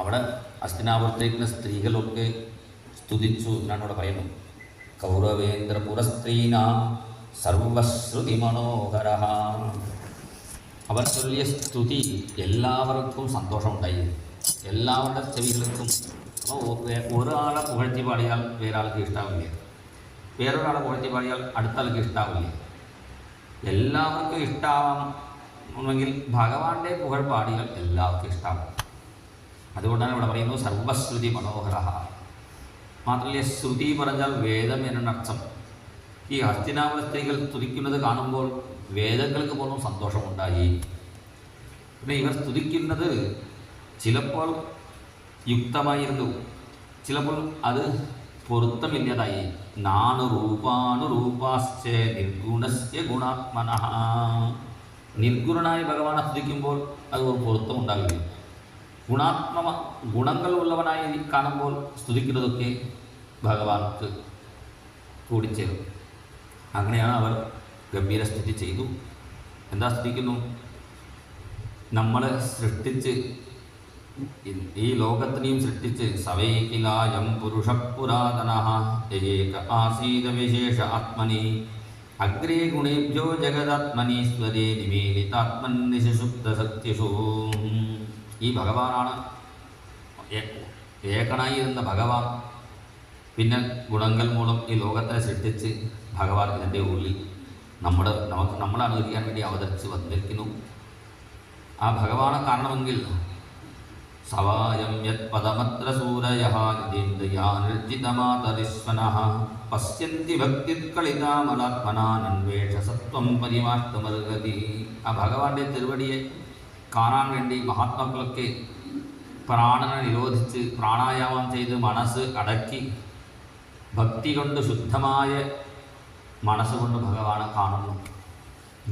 അവിടെ ഹസ്തിനാപുരത്തേക്കുള്ള സ്ത്രീകളൊക്കെ സ്തുതിച്ചു എന്നാണ് ഇവിടെ പറയുന്നത്. കൗരവേന്ദ്ര പുരസ്ത്രീനാം സർവശ്രുതി മനോഹര. അവർ ചൊല്ലിയ സ്തുതി എല്ലാവർക്കും സന്തോഷമുണ്ടായി, എല്ലാവരുടെ ചെവികൾക്കും. അപ്പോൾ ഒരാളെ പുകഴ്ത്തി പാടിയാൽ വേറൊരാൾക്ക് ഇഷ്ടാവില്ല, വേറൊരാളെ പുകഴ്ത്തി പാടിയാൽ അടുത്ത ആൾക്ക് ഇഷ്ടാവില്ല. എല്ലാവർക്കും ഇഷ്ടാവാമെങ്കിൽ ഭഗവാന്റെ പുകഴ് പാടിയാൽ എല്ലാവർക്കും ഇഷ്ടാവും. അതുകൊണ്ടാണ് ഇവിടെ പറയുന്നത് സർവശ്രുതി മനോഹര. മാത്രമല്ല, ശ്രുതി പറഞ്ഞാൽ വേദം എന്നർത്ഥം. ഈ ഹസ്തിനാപുര സ്ത്രീകൾ സ്തുതിക്കുന്നത് കാണുമ്പോൾ വേദങ്ങൾക്ക് പോലും സന്തോഷമുണ്ടായി. പിന്നെ ഇവർ സ്തുതിക്കുന്നത് ചിലപ്പോൾ യുക്തമായിരുന്നു, ചിലപ്പോൾ അത് പൊരുത്തമില്ലാതായി. നാനുരൂപാനുരൂപാശ്ച നിർഗുണസ്യ ഗുണാത്മനഃ. നിർഗുണനായ ഭഗവാനെ സ്തുതിക്കുമ്പോൾ അത് പൊരുത്തമുണ്ടാകില്ല. ഗുണങ്ങൾ ഉള്ളവനായി കാണുമ്പോൾ സ്തുതിക്കുന്നതൊക്കെ ഭഗവാൻക്ക് കൂടിച്ചേരും. അങ്ങനെയാണ് അവർ ഗംഭീര സ്തുതി ചെയ്തു. എന്താ സ്തുതിക്കുന്നു? നമ്മളെ സൃഷ്ടിച്ച് ഈ ലോകത്തിനെയും സൃഷ്ടിച്ച് സവൈകിലായം പുരുഷ പുരാതനഃ യയേക ആസീത വിശേഷ ആത്മനി അഗ്രേ ഗുണേഭ്യോ ജഗദാത്മനി സ്വരേ നിമീലിതാത്മനിശുദ്ധ സത്യശോ. ഈ ഭഗവാനാണ് ഏകനായിരുന്ന ഭഗവാൻ. പിന്നെ ഗുണങ്ങൾ മൂലം ഈ ലോകത്തെ സൃഷ്ടിച്ച് ഭഗവാൻ ഇതിൻ്റെ ഉള്ളിൽ നമ്മളെ അനുകരിക്കാൻ വേണ്ടി അവതരിച്ച് വന്നിരിക്കുന്നു. ആ ഭഗവാനെ കാണണമെങ്കിൽ സവായം യത് പദമത്ര സൂരയഃ യതീന്ദ്രിയാനിർജിതമാതരിശ്വനഃ പശ്യന്തി ഭക്തിക്കളിതാമലാത്മനാനന്വേഷ സത്വം പരിമാഷ്ടമർഹതി. ആ ഭഗവാന്റെ തിരുവടിയെ കാണാൻ വേണ്ടി മഹാത്മാക്കളൊക്കെ പ്രാണനെ നിരോധിച്ച് പ്രാണായാമം ചെയ്ത് മനസ്സ് അടക്കി ഭക്തി കൊണ്ട് ശുദ്ധമായ മനസ്സുകൊണ്ട് ഭഗവാനെ കാണുന്നു.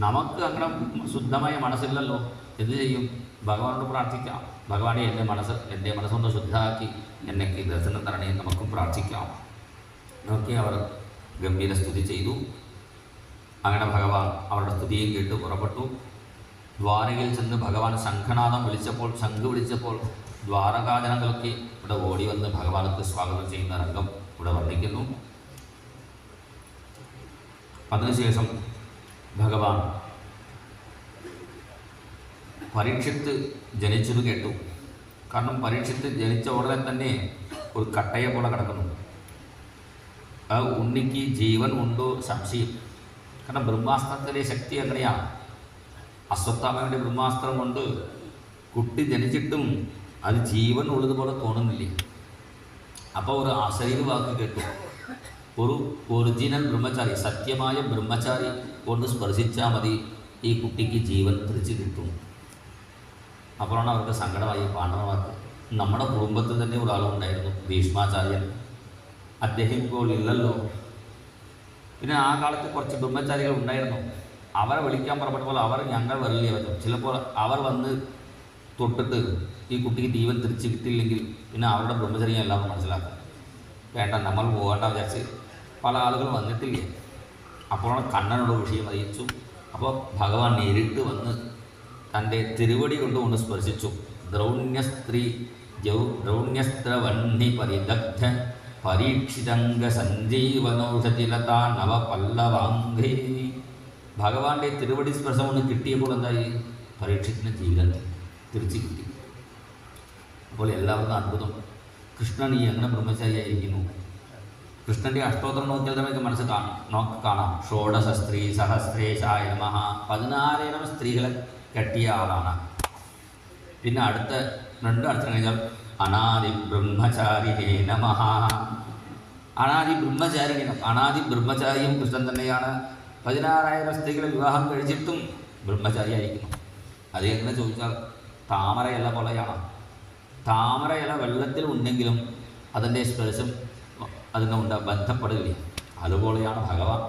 നമുക്ക് അങ്ങനെ ശുദ്ധമായ മനസ്സില്ലല്ലോ, എന്ത് ചെയ്യും? ഭഗവാനോട് പ്രാർത്ഥിക്കാം. ഭഗവാനെ എൻ്റെ മനസ്സുകൊണ്ട് ശുദ്ധമാക്കി എന്നൊക്കെ ദർശനം തരണേ നമുക്കും പ്രാർത്ഥിക്കാം. നോക്കി അവർ ഗംഭീര സ്തുതി ചെയ്തു. അങ്ങനെ ഭഗവാൻ അവരുടെ സ്തുതിയും കേട്ട് പുറപ്പെട്ടു. ദ്വാരകയിൽ ചെന്ന് ഭഗവാൻ ശംഖനാദം ശംഖ് വിളിച്ചപ്പോൾ ദ്വാരകാജനങ്ങളൊക്കെ ഇവിടെ ഓടി വന്ന് ഭഗവാനക്ക് സ്വാഗതം ചെയ്യുന്ന രംഗം ഇവിടെ വർണ്ണിക്കുന്നു. അതിനുശേഷം ഭഗവാൻ പരീക്ഷിത്ത് ജനിച്ചത് കേട്ടു. കാരണം പരീക്ഷിത്ത് ജനിച്ച ഉടനെ തന്നെ ഒരു കട്ടയെ പോലെ കിടക്കുന്നു. ആ ഉണ്ണിക്ക് ജീവൻ ഉണ്ടോ സംശയം. കാരണം ബ്രഹ്മാസ്ത്രത്തിലെ ശക്തി എങ്ങനെയാണ്? അശ്വത്ഥാമയുടെ ബ്രഹ്മാസ്ത്രം കൊണ്ട് കുട്ടി ജനിച്ചിട്ടും അത് ജീവൻ ഉള്ളതുപോലെ തോന്നുന്നില്ലേ. അപ്പോൾ ഒരു അശരീര വാക്ക് കേട്ടു. ഒരു ഒറിജിനൽ ബ്രഹ്മചാരി, സത്യമായ ബ്രഹ്മചാരി കൊണ്ട് സ്പർശിച്ചാൽ മതി ഈ കുട്ടിക്ക് ജീവൻ തിരിച്ച് കിട്ടും. അപ്പോഴാണ് അവർക്ക് സങ്കടമായി. പാണ്ഡവർക്ക് നമ്മുടെ കുടുംബത്തിൽ തന്നെ ഒരാളുണ്ടായിരുന്നു, ഭീഷ്മാചാര്യൻ. അദ്ദേഹം ഇപ്പോൾ ഇല്ലല്ലോ. പിന്നെ ആ കാലത്ത് കുറച്ച് ബ്രഹ്മചാരികൾ ഉണ്ടായിരുന്നു. അവരെ വിളിക്കാൻ പുറപ്പെട്ടപ്പോൾ അവർ ഞങ്ങൾ വരില്ല പറ്റും. ചിലപ്പോൾ അവർ വന്ന് തൊട്ടിട്ട് ഈ കുട്ടിക്ക് ജീവൻ തിരിച്ച് കിട്ടിയില്ലെങ്കിൽ പിന്നെ അവരുടെ ബ്രഹ്മചര്യം എല്ലാവരും മനസ്സിലാക്കും. വേണ്ട, നമ്മൾ പോകേണ്ട വിചാരിച്ച് പല ആളുകളും വന്നിട്ടില്ലേ. അപ്പോഴാണ് കണ്ണനോട് വിഷയം അറിയിച്ചു. അപ്പോൾ ഭഗവാൻ നേരിട്ട് വന്ന് തൻ്റെ തിരുവടി കൊണ്ടുകൊണ്ട് സ്പർശിച്ചു. ദ്രൗണ്യസ്ത്രവന്നി പരിദഗ്ധ പരീക്ഷിതംഗ സഞ്ജീവനൗഷധിലതാ നവപല്ലവാംഘേ. ഭഗവാന്റെ തിരുവടി സ്പർശം കൊണ്ട് കിട്ടിയപ്പോൾ എന്തായി? പരീക്ഷത്തിന് ജീവൻ തിരിച്ച് കിട്ടി. അപ്പോൾ എല്ലാവർക്കും അത്ഭുതം. കൃഷ്ണൻ ഈ എങ്ങനെ ബ്രഹ്മചാരിയായിരിക്കുന്നു? കൃഷ്ണൻ്റെ അഷ്ടോത്തരം നോക്കിയാൽ നമുക്ക് മനസ്സ് കാണാം. ഷോഡശ സ്ത്രീ സഹസ്രേശായ നമഃ. 16 സ്ത്രീകളെ കെട്ടിയ ആളാണ്. പിന്നെ അടുത്ത 2 അക്ഷരം കഴിഞ്ഞാൽ അനാദി ബ്രഹ്മചാരിണേ നമഃ. അനാദി ബ്രഹ്മചാരിയും കൃഷ്ണൻ തന്നെയാണ്. 16,000 സ്ത്രീകളെ വിവാഹം കഴിച്ചിട്ടും ബ്രഹ്മചാരിയായിരിക്കുന്നു. അത് എങ്ങനെ ചോദിച്ചാൽ താമരയില പോലെയാണ്. താമരയില വെള്ളത്തിൽ ഉണ്ടെങ്കിലും അതിൻ്റെ സ്പർശം ബന്ധപ്പെടില്ലേ. അതുപോലെയാണ് ഭഗവാൻ.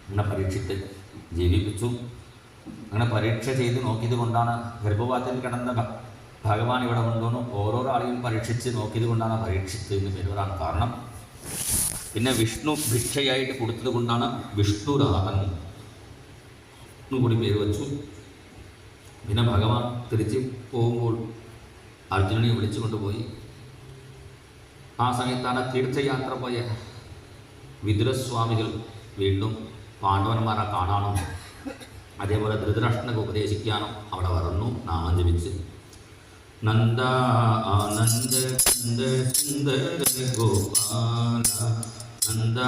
ഇങ്ങനെ പരീക്ഷിച്ച് ജീവിപ്പിച്ചു. അങ്ങനെ പരീക്ഷ ചെയ്ത് നോക്കിയത് കൊണ്ടാണ് ഗർഭപാത്രത്തിൽ കിടന്ന ഭഗവാൻ ഇവിടെ കൊണ്ടുവന്നു ഓരോരോ ആളെയും പരീക്ഷിച്ച് നോക്കിയത് കൊണ്ടാണ് പരീക്ഷിച്ച് എന്ന് പേരുവരാൻ കാരണം. പിന്നെ വിഷ്ണു ഭിക്ഷയായിട്ട് കൊടുത്തത് കൊണ്ടാണ് വിഷ്ണുരാധൻ എന്നും കൂടി പേര് വച്ചു. പിന്നെ ഭഗവാൻ തിരിച്ച് പോകുമ്പോൾ അർജുനനെ വിളിച്ചു കൊണ്ടുപോയി. ആ സമയത്താണ് തീർത്ഥയാത്ര പോയ വിദുരസ്വാമികൾ വീണ്ടും പാണ്ഡവന്മാരെ കാണാനും അതേപോലെ ധൃതരാഷ്ട്രനൊക്കെ ഉപദേശിക്കാനും അവിടെ വന്നു. നാമം ജപിച്ച് നന്ദ ആനന്ദ കന്ദ സുന്ദര ഗോപാല, നന്ദ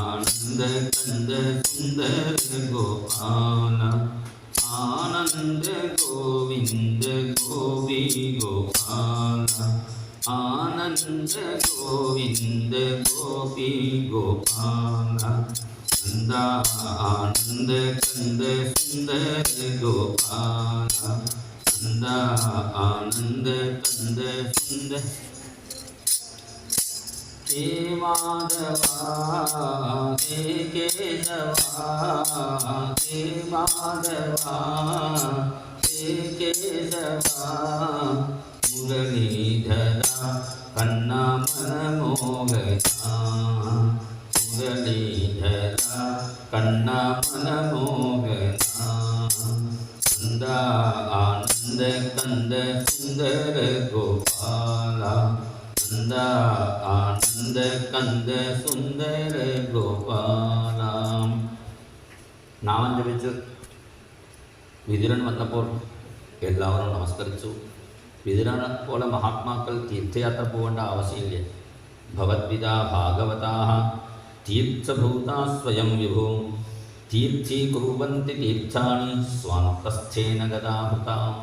ആനന്ദ കന്ദ സുന്ദര ഗോപാല, ആനന്ദ ഗോവിന്ദ ഗോപി ഗോപാല, ആനന്ദ ഗോവിന്ദ ഗോപി ഗോപാല, നന്ദ ആനന്ദ കന്ദ സുന്ദര ഗോപാല, നന്ദ ആനന്ദ കന്ദ സുന്ദര. ഹേ മാധവ ഹേ കേശവ ഹേ മാധവ ഹേ കേശവ, മുരളീധര കണ്ണ മനമോഹന, മുരളീധര കണ്ണ മനമോഹന, നന്ദ ആനന്ദ കന്ദ സുന്ദര ഗോപാല, നന്ദ ആനന്ദ കന്ദ സുന്ദര ഗോപാല. നാമം ജപിച്ച് വിതുരൻ വന്നപ്പോൾ എല്ലാവരും നമസ്കരിച്ചു. വിതുരനെ പോലെ മഹാത്മാക്കൾ തീർത്ഥയാത്ര പോകേണ്ട ആവശ്യമില്ല. ഭഗവത്പിതാ ഭാഗവതാ തീർത്ഥഭൂതാ സ്വയം വിഭോ തീർത്ഥീകുർവന്തി തീർത്ഥാണി സ്വാന്തസ്ഥേന ഗതാഹൃതാം.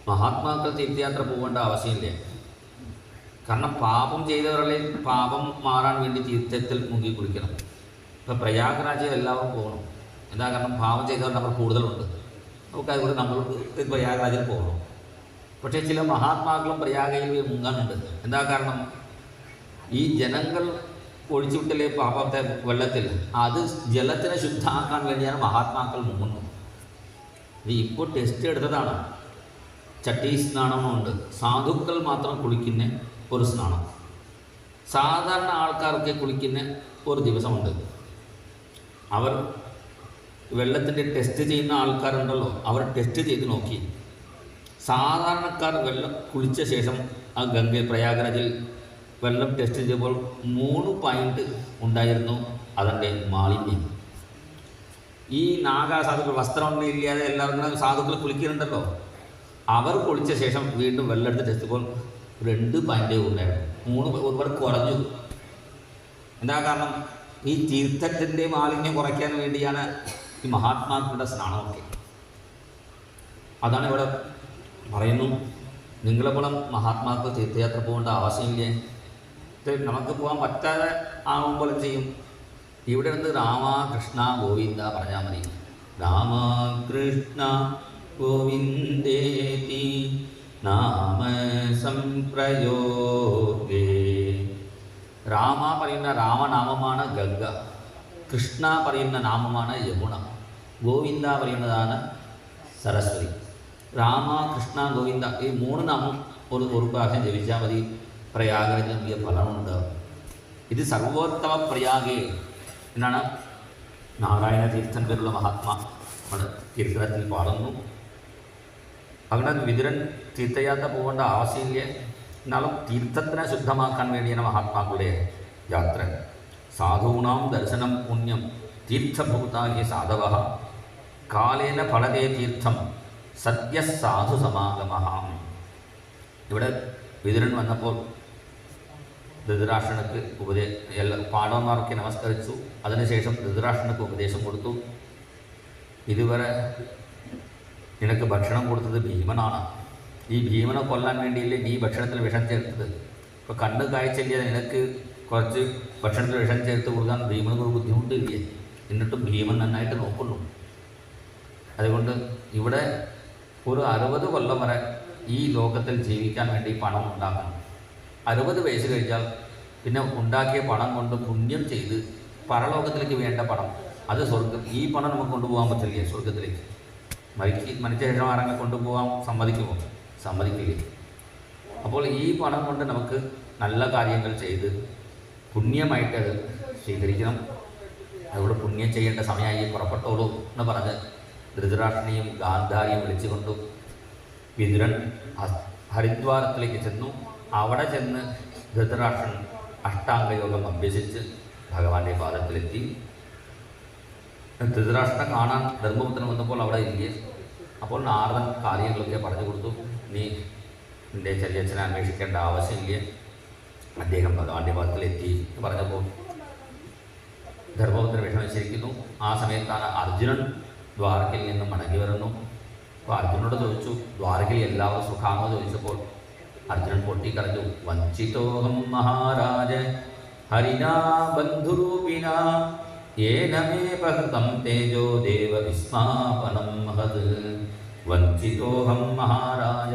മഹാത്മാക്കൾ തീർത്ഥയാത്ര പോകേണ്ട ആവശ്യമില്ല. കാരണം പാപം ചെയ്തവരുടെ പാപം മാറാൻ വേണ്ടി തീർത്ഥത്തിൽ മുങ്ങി കുളിക്കണം. ഇപ്പോൾ പ്രയാഗരാജിൽ എല്ലാവരും പോകണം. എന്താ കാരണം പാപം ചെയ്തവരുടെ അവർ കൂടുതലുണ്ട്. നമുക്ക് അതുകൊണ്ട് നമ്മൾ പ്രയാഗരാജിൽ പോകണം. പക്ഷേ ചില മഹാത്മാക്കളും പ്രയാഗയിൽ മുങ്ങാനുണ്ട്. എന്താ കാരണം ഈ ജനങ്ങൾ ഒഴിച്ചുവിട്ടലെ പാപത്തെ വെള്ളത്തിൽ അത് ജലത്തിനെ ശുദ്ധമാക്കാൻ വേണ്ടിയാണ് മഹാത്മാക്കൾ മുങ്ങുന്നത്. ഇത് ഇപ്പോൾ ടെസ്റ്റ് എടുത്തതാണ്. ചട്ടി സ്നാനമുണ്ട്. സാധുക്കൾ മാത്രം കുളിക്കുന്ന ഒരു സ്നാനം, സാധാരണ ആൾക്കാർക്ക് കുളിക്കുന്ന ഒരു ദിവസമുണ്ട്. അവർ വെള്ളത്തിൻ്റെ ടെസ്റ്റ് ചെയ്യുന്ന ആൾക്കാരുണ്ടല്ലോ, അവർ ടെസ്റ്റ് ചെയ്ത് നോക്കി. സാധാരണക്കാർ വെള്ളം കുളിച്ച ശേഷം ആ ഗംഗയിൽ പ്രയാഗരാജിൽ വെള്ളം ടെസ്റ്റ് ചെയ്തപ്പോൾ 3 പോയിൻ്റ് ഉണ്ടായിരുന്നു അതിൻ്റെ മാലിന്യം. ഈ നാഗാസാധുക്കൾ വസ്ത്രമൊന്നും ഇല്ലാതെ എല്ലാവരും സാധുക്കൾ കുളിക്കുന്നുണ്ടല്ലോ, അവർ കുളിച്ച ശേഷം വീണ്ടും വെള്ളം എടുത്ത് ടെസ്റ്റ് ചെയ്തപ്പോൾ 2 പോയിൻ്റേ ഉണ്ടായിരുന്നു. 3 ഒരുപാട് കുറഞ്ഞു. എന്താ കാരണം ഈ തീർത്ഥത്തിൻ്റെ മാലിന്യം കുറയ്ക്കാൻ വേണ്ടിയാണ് ഈ മഹാത്മാക്കളുടെ സ്നാനമൊക്കെ. അതാണ് ഇവിടെ പറയുന്നു. നിങ്ങളെപ്പോലും മഹാത്മാക്കൾ തീർത്ഥയാത്ര പോകേണ്ട ആവശ്യമില്ലേ? നമുക്ക് പോകാൻ പറ്റാതെ ആകുമ്പോൾ ചെയ്യും. ഇവിടെ നിന്ന് രാമകൃഷ്ണ ഗോവിന്ദ പറഞ്ഞാൽ മതി. രാമകൃഷ്ണ ഗോവിന്ദേതി നാമ സംപ്രയോഗേ. രാമ പറയുന്ന രാമനാമമാണ് ഗംഗ, കൃഷ്ണ പറയുന്ന നാമമാണ് യമുന, ഗോവിന്ദ പറയുന്നതാണ് സരസ്വതി. രാമ കൃഷ്ണ ഗോവിന്ദ ഈ 3 നാമം ഒരു പ്രാവശ്യം ജപിച്ചാൽ മതി. പ്രയാഗരാജ് നൽകിയ ഫലമുണ്ട്. ഇത് സർവോത്തമ പ്രയാഗേ എന്നാണ് നാരായണ തീർത്ഥൻ പേരുള്ള മഹാത്മാ നമ്മുടെ കീർത്തനത്തിൽ പാടുന്നു. അങ്ങനെ വിതുരൻ തീർത്ഥയാത്ര പോകേണ്ട ആവശ്യമില്ല. എന്നാലും തീർത്ഥത്തിനെ ശുദ്ധമാക്കാൻ വേണ്ടിയാണ് മഹാത്മാക്കളുടെ യാത്ര. സാധൂനാം ദർശനം പുണ്യം തീർത്ഥഭൂതാഹി സാധവ കാലേന ഫലതേ തീർത്ഥം സദ്യ സാധു സമാഗമ. ഇവിടെ വിതുരൻ വന്നപ്പോൾ ധൃതരാഷ്ട്രനക്ക് പാണ്ഡവന്മാർക്ക് നമസ്കരിച്ചു. അതിനുശേഷം ധൃതരാഷ്ട്രനക്ക് ഉപദേശം കൊടുത്തു. ഇതുവരെ നിനക്ക് ഭക്ഷണം കൊടുത്തത് ഭീമനാണ്. ഈ ഭീമനെ കൊല്ലാൻ വേണ്ടിയില്ലേ നീ ഭക്ഷണത്തിൽ വിഷം ചേർത്തത്. ഇപ്പോൾ കണ്ണ് കാഴ്ചയില്ല, നിനക്ക് കുറച്ച് ഭക്ഷണത്തിൽ വിഷം ചേർത്ത് കൊടുക്കാൻ ഭീമനൊരു ബുദ്ധിമുട്ടില്ലേ. എന്നിട്ടും ഭീമൻ നന്നായിട്ട് നോക്കുന്നു. അതുകൊണ്ട് ഇവിടെ ഒരു 60 കൊല്ലം വരെ ഈ ലോകത്തിൽ ജീവിക്കാൻ വേണ്ടി പണം ഉണ്ടാക്കണം. 60 വയസ്സ് കഴിഞ്ഞാൽ പിന്നെ ഉണ്ടാക്കിയ പണം കൊണ്ട് പുണ്യം ചെയ്ത് പരലോകത്തിലേക്ക് വേണ്ട പണം, അത് ഈ പണം നമുക്ക് കൊണ്ടുപോകാൻ പറ്റില്ല സ്വർഗത്തിലേക്ക്. മരിച്ച ശേഷം ആരെങ്കിലും കൊണ്ടുപോകാൻ സമ്മതിക്കില്ല. അപ്പോൾ ഈ പണം കൊണ്ട് നമുക്ക് നല്ല കാര്യങ്ങൾ ചെയ്ത് പുണ്യമായിട്ട് അത് സ്വീകരിക്കണം. അതുകൊണ്ട് പുണ്യം ചെയ്യേണ്ട സമയമായി പുറപ്പെട്ടോളൂ എന്ന് പറഞ്ഞ് ധൃതരാഷ്ട്രനെയും ഗാന്ധാരിയും വിളിച്ചുകൊണ്ടു വിതുരൻ ഹരിദ്വാരത്തിലേക്ക് ചെന്നു. അവിടെ ചെന്ന് ധൃതരാഷ്ട്രൻ അഷ്ടാംഗയോഗം അഭ്യസിച്ച് ഭഗവാന്റെ പാദത്തിലെത്തി. ധൃതരാഷ്ട്രനെ കാണാൻ ധർമ്മപുത്രൻ വന്നപ്പോൾ അവിടെ ഇല്ലേ. അപ്പോൾ നാരദൻ കാര്യങ്ങളൊക്കെ പറഞ്ഞു കൊടുത്തു. നീ നിൻ്റെ ചെറിയച്ഛനെ അന്വേഷിക്കേണ്ട ആവശ്യമില്ല, അദ്ദേഹം ഭഗവാന്റെ പാദത്തിലെത്തി എന്ന് പറഞ്ഞപ്പോൾ ധർമ്മപുത്രൻ വിഷമിച്ചിരിക്കുന്നു. ആ സമയത്താണ് അർജുനൻ ദ്വാരകയിൽ നിന്ന് മടങ്ങി വരുന്നു. അപ്പോൾ അർജുനോട് ചോദിച്ചു, ദ്വാരകയിൽ എല്ലാവരും സുഖാണോ ചോദിച്ചപ്പോൾ അർജുനൻ പൊട്ടിക്കരഞ്ഞു. വഞ്ചിതോഹം മഹാരാജ ഹരിനാ ബന്ധുരൂപിണ യേന മേ പഹൃതം തേജോ ദേവ വിസ്മാപനം മഹത്. വഞ്ചിതോഹം മഹാരാജ.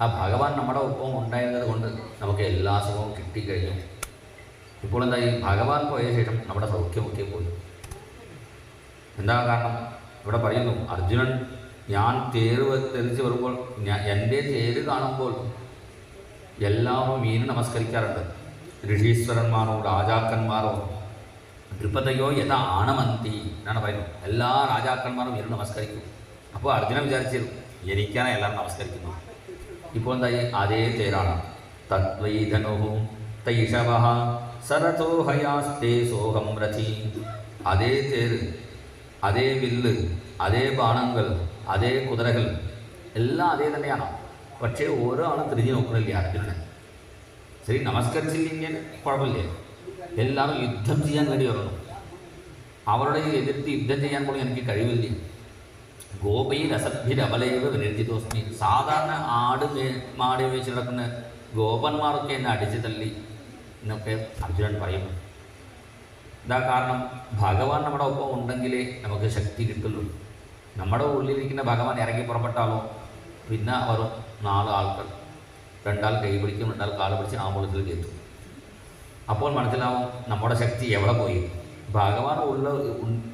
ആ ഭഗവാൻ നമ്മുടെ ഒപ്പം ഉണ്ടായിരുന്നത് കൊണ്ട് നമുക്ക് എല്ലാ സുഖവും കിട്ടിക്കഴിഞ്ഞു. ഇപ്പോൾ എന്തായി, ഭഗവാൻ പോയ ശേഷം നമ്മുടെ സൗഖ്യമൊക്കെ പോയി. എന്താ കാരണം? ഇവിടെ പറയുന്നു, അർജുനൻ ഞാൻ തെറിച്ച് വരുമ്പോൾ എൻ്റെ തേര് കാണുമ്പോൾ എല്ലാവരും വീണ് നമസ്കരിക്കാറുണ്ട്. ഋഷീശ്വരന്മാരോ രാജാക്കന്മാരോ നൃപതയോ യഥാ ആണമന്തി എന്നാണ് പറയുന്നത്. എല്ലാ രാജാക്കന്മാരും വീണ് നമസ്കരിക്കും. അപ്പോൾ അർജുനൻ വിചാരിച്ചിരുന്നു എനിക്കാണ് എല്ലാവരും നമസ്കരിക്കുന്നു. ഇപ്പോൾ എന്തായി, അതേ തേരാണ്. തദ്വൈധനോ തൈഷവ സരഥോ ഹയാസ്തേ സോഹം രഥി. അതേ തേര്, അതേ വില്ല്, അതേ ബാണങ്ങൾ, അതേ കുതിരകൾ എല്ലാം അതേ തന്നെയാണ്. പക്ഷേ ഓരോ ആളും തിരിഞ്ഞു നോക്കണില്ല അർജുനനെ. ശരി, നമസ്കരിച്ചില്ലെങ്കിൽ കുഴപ്പമില്ലേ, എല്ലാവരും യുദ്ധം ചെയ്യാൻ വേണ്ടി വരണം. അവരുടെ എതിർത്ത് യുദ്ധം ചെയ്യാൻ പോലും എനിക്ക് കഴിവില്ല. ഗോപൈ രസഭ്യരബലൈവ വിനിർജിതോസ്മി. സാധാരണ മാടി വെച്ച് നടക്കുന്ന ഗോപന്മാരൊക്കെ എന്നെ അടിച്ചു തള്ളി എന്നൊക്കെ അർജുനൻ പറയുന്നു. ഇതാ കാരണം, ഭഗവാൻ നമ്മുടെ ഒപ്പം ഉണ്ടെങ്കിലേ നമുക്ക് ശക്തി കിട്ടുള്ളൂ. നമ്മുടെ ഉള്ളിലിരിക്കുന്ന ഭഗവാൻ ഇറങ്ങി പുറപ്പെട്ടാലോ പിന്നെ അവർ 4 ആൾക്കാർ, 2 ആൾ കൈ പിടിക്കും, 2 ആൾ കാല് പിടിച്ച് ആമ്പുളത്തിലേക്ക് എത്തും. അപ്പോൾ മനസ്സിലാവും നമ്മുടെ ശക്തി എവിടെ പോയി. ഭഗവാൻ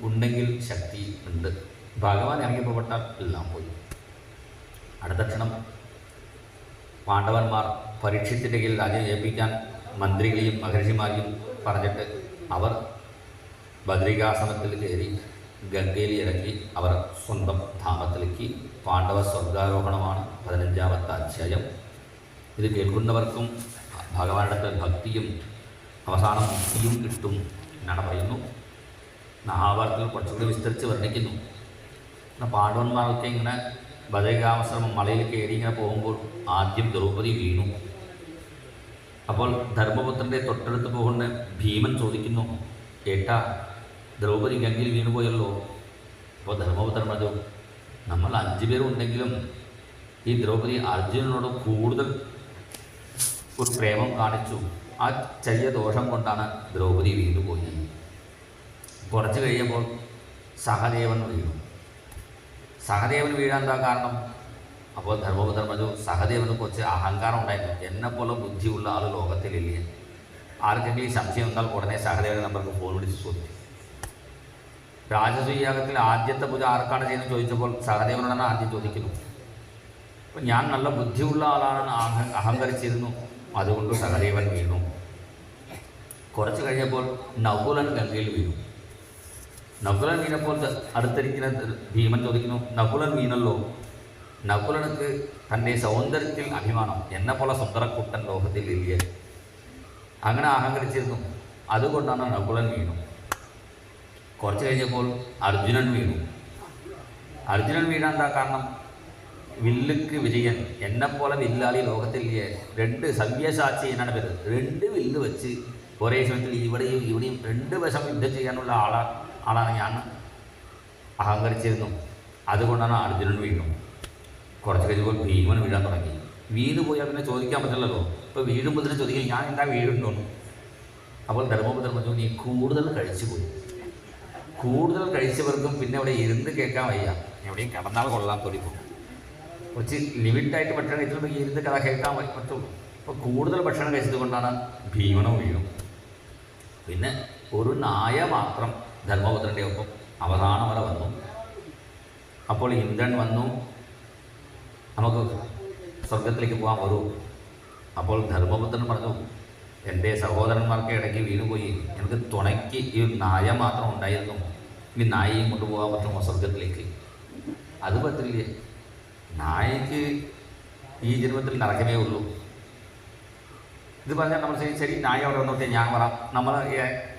ഉണ്ടെങ്കിൽ ശക്തി ഉണ്ട്, ഭഗവാൻ ഇറങ്ങി പുറപ്പെട്ടാൽ എല്ലാം പോയി. അടുത്ത ക്ഷണം പാണ്ഡവന്മാർ പരീക്ഷത്തിൻ്റെ കീഴിൽ രാജ്യം ഏൽപ്പിക്കാൻ മന്ത്രികളെയും മഹർഷിമാരെയും പറഞ്ഞിട്ട് അവർ ബദ്രികാശ്രമത്തിൽ കയറി ഗംഗയിൽ ഇറങ്ങി അവർ സ്വന്തം ധാമത്തിലേക്ക്. പാണ്ഡവ സ്വർഗാരോഹണമാണ് 15-ാമത്തെ അധ്യായം. ഇത് കേൾക്കുന്നവർക്കും ഭഗവാനുടെ ഭക്തിയും അവസാനം മുക്തിയും കിട്ടും എന്നാണ് പറയുന്നു. മഹാഭാരതത്തിൽ കുറച്ചുകൂടി വിസ്തരിച്ച് വർണ്ണിക്കുന്നു. പാണ്ഡവന്മാരൊക്കെ ഇങ്ങനെ ബദരികാശ്രമം മലയിൽ കയറി ഇങ്ങനെ പോകുമ്പോൾ ആദ്യം ദ്രൗപദി വീണു. അപ്പോൾ ധർമ്മപുത്രൻ്റെ തൊട്ടടുത്ത് പോകുന്ന ഭീമൻ ചോദിക്കുന്നു, ഏട്ടാ ദ്രൗപദി ഗംഗയിൽ വീണുപോയല്ലോ. അപ്പോൾ ധർമ്മപുത്രൻ പറഞ്ഞു, നമ്മൾ 5 പേരുണ്ടെങ്കിലും ഈ ദ്രൗപദി അർജുനനോട് കൂടുതൽ ഒരു പ്രേമം കാണിച്ചു. ആ ചെറിയ ദോഷം കൊണ്ടാണ് ദ്രൗപദി വീണുപോയി. കുറച്ച് കഴിയുമ്പോൾ സഹദേവൻ വീണു. സഹദേവൻ വീഴാൻ എന്താ കാരണം? അപ്പോൾ ധർമ്മപുത്രൻ പറഞ്ഞു, സഹദേവന് കുറച്ച് അഹങ്കാരം ഉണ്ടായിരുന്നു. എന്നെപ്പോലെ ബുദ്ധിയുള്ള ആൾ ലോകത്തിലില്ല. ആർക്കെങ്കിലും സംശയം വന്നാൽ ഉടനെ സഹദേവനെ നമ്പർക്ക് ഫോൺ വിളിച്ച് ചോദിച്ചു. രാജസൂയാഗത്തിൽ ആദ്യത്തെ പൂജ ആർക്കാണ് ചെയ്യുന്നത് ചോദിച്ചപ്പോൾ സഹദേവനോടാണ് ആദ്യം ചോദിക്കുന്നു. അപ്പോൾ ഞാൻ നല്ല ബുദ്ധിയുള്ള ആളാണെന്ന് അഹങ്കരിച്ചിരുന്നു, അതുകൊണ്ട് സഹദേവൻ വീണു. കുറച്ച് കഴിഞ്ഞപ്പോൾ നകുലൻ ഗംഗയിൽ വീണു. നകുലൻ വീണപ്പോൾ അടുത്തിരിക്കുന്ന ഭീമൻ ചോദിക്കുന്നു, നകുലൻ വീണല്ലോ. നകുലനക്ക് തൻ്റെ സൗന്ദര്യത്തിൽ അഭിമാനം, എന്നെപ്പോലെ സുന്ദരക്കുട്ടൻ ലോകത്തിൽ ഇല്ല, അങ്ങനെ അഹങ്കരിച്ചിരുന്നു, അതുകൊണ്ടാണ് നകുലൻ വീണു. കുറച്ച് കഴിഞ്ഞപ്പോൾ അർജുനൻ വീണു. അർജുനൻ വീഴാൻ എന്താ കാരണം? വില്ലുക്ക് വിജയൻ, എന്നെപ്പോലെ വില്ലാളി ലോകത്തില്ലേ. 2 സവ്യസാച്ചി എന്നാണ് പേര്. 2 വില്ല് വെച്ച് ഒരേ സമയത്തിൽ ഇവിടെയും 2 വശം യുദ്ധം ചെയ്യാനുള്ള ആളാണ് ഞാൻ, അഹങ്കരിച്ചിരുന്നു, അതുകൊണ്ടാണ് അർജുനൻ വീണു. കുറച്ച് കഴിഞ്ഞപ്പോൾ ഭീമൻ വീഴാൻ തുടങ്ങി. വീണ് പോയാൽ പിന്നെ ചോദിക്കാൻ പറ്റില്ലല്ലോ. ഇപ്പോൾ വീഴുമ്പോൾ തന്നെ ചോദിക്കും, ഞാൻ എന്താ വീഴുണ്ടോന്നു. അപ്പോൾ ധർമ്മപുത്രൻ പറഞ്ഞു, നീ കൂടുതൽ കഴിച്ചു പോയി. കൂടുതൽ കഴിച്ചവർക്കും പിന്നെ അവിടെ ഇരുന്ന് കേൾക്കാൻ വയ്യ, എവിടെയും കിടന്നാൽ കൊള്ളാൻ തുടങ്ങും. കുറച്ച് ലിമിറ്റായിട്ട് ഭക്ഷണം കഴിച്ചിട്ട് ഇരുന്ന് കഥ കേൾക്കാൻ പറ്റുള്ളൂ. അപ്പോൾ കൂടുതൽ ഭക്ഷണം കഴിച്ചത് കൊണ്ടാണ് ഭീമനും വീണു. പിന്നെ ഒരു നായ മാത്രം ധർമ്മപുത്രൻ്റെ ഒപ്പം അവസാനം വരെ വന്നു. അപ്പോൾ ഇന്ദ്രൻ വന്നു, നമുക്ക് സ്വർഗത്തിലേക്ക് പോകാൻ വരൂ. അപ്പോൾ ധർമ്മപുത്രൻ പറഞ്ഞു, എൻ്റെ സഹോദരന്മാർക്ക് ഇടയ്ക്ക് വീണുപോയി, എനിക്ക് തുണയ്ക്ക് ഈ നായ മാത്രം ഉണ്ടായിരുന്നു, ഈ നായയും കൊണ്ടുപോകാൻ പറ്റുമോ സ്വർഗത്തിലേക്ക്? അത് പറ്റില്ലേ. നായക്ക് ഈ ജന്മത്തിൽ നടക്കമേ ഉള്ളൂ. ഇത് പറഞ്ഞാൽ നമ്മൾ ശരി നായ അവിടെ വന്നോട്ടെ, ഞാൻ പറയാം, നമ്മൾ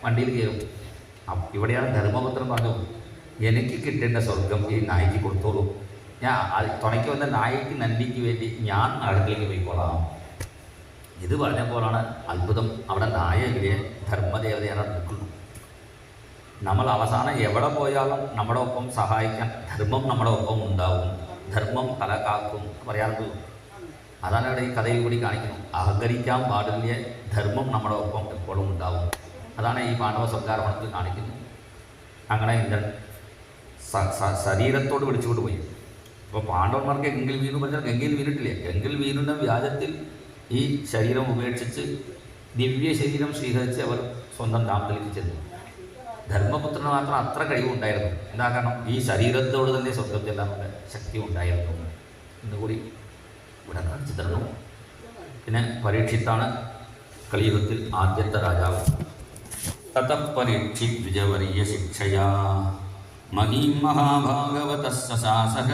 വണ്ടിയിൽ കയറും. ഇവിടെയാണ് ധർമ്മപുത്രൻ പറഞ്ഞു, എനിക്ക് കിട്ടേണ്ട സ്വർഗം ഈ നായക്ക് കൊടുത്തോളൂ, ഞാൻ തുണയ്ക്ക് വന്ന നായക്ക് നന്ദിക്ക് വേണ്ടി ഞാൻ അടുക്കളയ്ക്ക് പോയിക്കോളാം. ഇത് പറഞ്ഞപ്പോഴാണ് അത്ഭുതം. അവിടെ നായകരെ ധർമ്മദേവതയാണ് നിൽക്കുന്നു. നമ്മൾ അവസാനം എവിടെ പോയാലും നമ്മുടെ ഒപ്പം സഹായിക്കാൻ ധർമ്മം നമ്മുടെ ഒപ്പം ഉണ്ടാവും. ധർമ്മം തല കാക്കും പറയാറുള്ളൂ. അതാണ് ഇവിടെ ഈ കഥയിൽ കൂടി കാണിക്കുന്നു. അഹങ്കരിക്കാൻ പാടില്ല, ധർമ്മം നമ്മുടെ ഒപ്പം എപ്പോഴും ഉണ്ടാവും. അതാണ് ഈ പാണ്ഡവ സ്വർഗ്ഗാരോഹണത്തിൽ കാണിക്കുന്നത്. അങ്ങനെ ഇന്ദ്രൻ ശരീരത്തോട് വിളിച്ചുകൊണ്ട് പോയി. അപ്പോൾ പാണ്ഡവന്മാർക്ക് ഗംഗയിൽ വീണു പറഞ്ഞാൽ ഗംഗയിൽ വീണിട്ടില്ല. ഗംഗയിൽ വീണുന്ന വ്യാജത്തിൽ ഈ ശരീരം ഉപേക്ഷിച്ച് ദിവ്യ ശരീരം സ്വീകരിച്ച് അവർ സ്വന്തം ധാമത്തിലേക്ക് ചെന്നു. ധർമ്മപുത്രന് മാത്രം അത്ര കഴിവുണ്ടായിരുന്നു. എന്താ കാരണം? ഈ ശരീരത്തോട് തന്നെ സ്വർഗം ചെല്ലാനുള്ള ശക്തി ഉണ്ടായിരുന്നു എന്നുകൂടി ഇവിടെ കാണിച്ചു തരുന്നു. പിന്നെ പരീക്ഷിത്താണ് കലിയുഗത്തിൽ ആദ്യത്തെ രാജാവ്. തതഃ പരീക്ഷിത് വിജയവരീയ ശിക്ഷയാ മഹീം മഹാഭാഗവതഃ സസാസഃ